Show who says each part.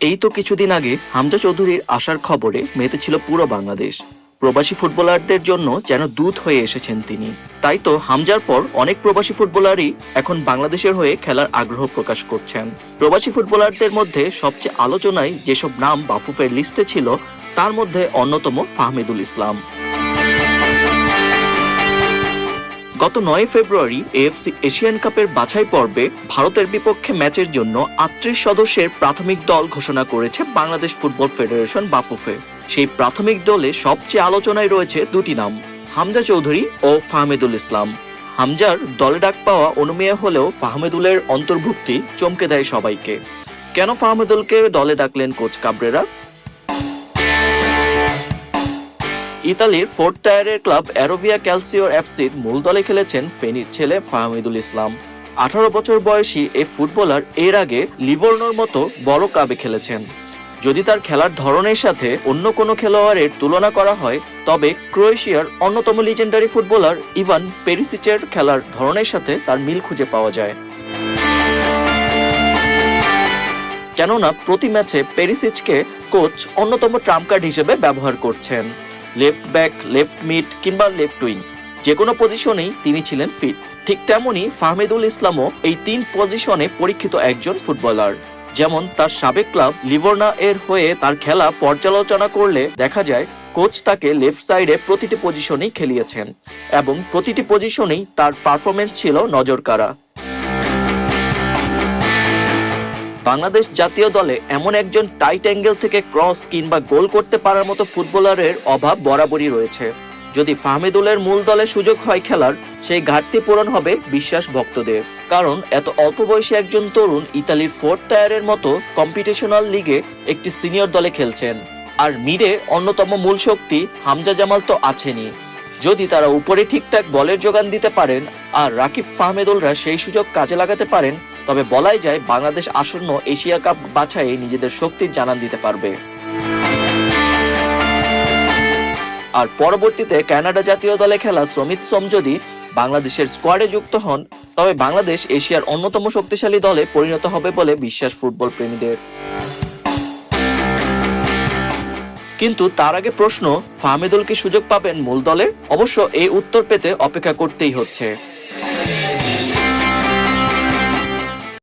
Speaker 1: এই তো কিছুদিন আগে হামজা চৌধুরীর আসার খবরে মেতেছিল পুরো বাংলাদেশ। প্রবাসী ফুটবলারদের জন্য যেন দূত হয়ে এসেছেন তিনি। তাই তো হামজার পর অনেক প্রবাসী ফুটবলারই এখন বাংলাদেশের হয়ে খেলার আগ্রহ প্রকাশ করছেন। প্রবাসী ফুটবলারদের মধ্যে সবচেয়ে আলোচনায় যেসব নাম বাফুফের লিস্টে ছিল তার মধ্যে অন্যতম ফাহমিদুল ইসলাম। গত 9 ফেব্রুয়ারি এএফসি এশিয়ান কাপের বাছাই পর্বে ভারতের বিপক্ষে ম্যাচের জন্য 38 সদস্যের প্রাথমিক দল ঘোষণা করেছে বাংলাদেশ ফুটবল ফেডারেশন বাফুফে। সেই প্রাথমিক দলে সবচেয়ে আলোচনায় রয়েছে দুটি নাম, হামজা চৌধুরী ও ফাহমিদুল ইসলাম। হামজার দলে ডাক পাওয়া অনুমেয় হলেও ফাহমিদুলের অন্তর্ভুক্তি চমকে দেয় সবাইকে। কেন ফাহমিদুলকে দলে ডাকলেন কোচ কাবরেরা? ইতালির ফোর্থ টায়ারের ক্লাব অ্যারোভিয়া ক্যালসিওর এফসির মূল দলে খেলেছেন ফেনীর ছেলে ফাহমিদুল ইসলাম। 18 বছর বয়সী এই ফুটবলার এর আগে লিভোর্নোর মতো বড় ক্লাবে খেলেছেন। যদি তার খেলার ধরনের সাথে অন্য কোনো খেলোয়াড়ের তুলনা করা হয় তবে ক্রোয়েশিয়ার অন্যতম লিজেন্ডারি ফুটবলার ইভান পেরিসিচের খেলার ধরনের সাথে তার মিল খুঁজে পাওয়া যায়। কেননা প্রতি ম্যাচে পেরিসিচকে কোচ অন্যতম ট্রাম্প কার্ড হিসেবে ব্যবহার করছেন। লেফট ব্যাক, লেফট মিড কিংবা লেফট উইং যে কোনো পজিশনেই তিনি ছিলেন ফিট। ঠিক তেমনি ফাহমিদুল ইসলামও এই 3 পজিশনে পরীক্ষিত একজন ফুটবলার। যেমন তার সাবেক ক্লাব লিভোর্না এর হয়ে তার খেলা পর্যালোচনা করলে দেখা যায় কোচ তাকে লেফট সাইডে প্রতিটি পজিশনেই খেলিয়েছেন এবং প্রতিটি পজিশনেই তার পারফরমেন্স ছিল নজরকাড়া। বাংলাদেশ জাতীয় দলে এমন একজন টাইট অ্যাঙ্গেল থেকে ক্রস কিংবা গোল করতে পারার মতো ফুটবলারের অভাব বরাবরই রয়েছে। যদি ফাহমিদুলের মূল দলে সুযোগ হয় খেলার, সেই ঘাটতি পূরণ হবে বিশ্বাস ভক্তদের। কারণ এত অল্প বয়সী একজন তরুণ ইতালির ফোর্থ টায়ারের মতো কম্পিটিশনাল লিগে একটি সিনিয়র দলে খেলছেন। আর মিডে অন্যতম মূল শক্তি হামজা জামাল তো আছেনই। যদি তারা উপরে ঠিকঠাক বলের যোগান দিতে পারেন আর রাকিব ফাহমিদুলরা সেই সুযোগ কাজে লাগাতে পারেন তবে বলাই যায় বাংলাদেশ আসন্ন এশিয়া কাপ বাছাইয়ে নিজেদের শক্তির জানান দিতে পারবে। আর পরবর্তীতে কানাডা জাতীয় দলে খেলা সমিত সোম যদি বাংলাদেশের স্কোয়াডে যুক্ত হন তবে বাংলাদেশ এশিয়ার অন্যতম শক্তিশালী দলে পরিণত হবে বলে বিশ্বাস ফুটবল প্রেমীদের। কিন্তু তার আগে প্রশ্ন, ফাহমিদুল কি সুযোগ পাবেন মূল দলে? অবশ্য এই উত্তর পেতে অপেক্ষা করতেই হচ্ছে।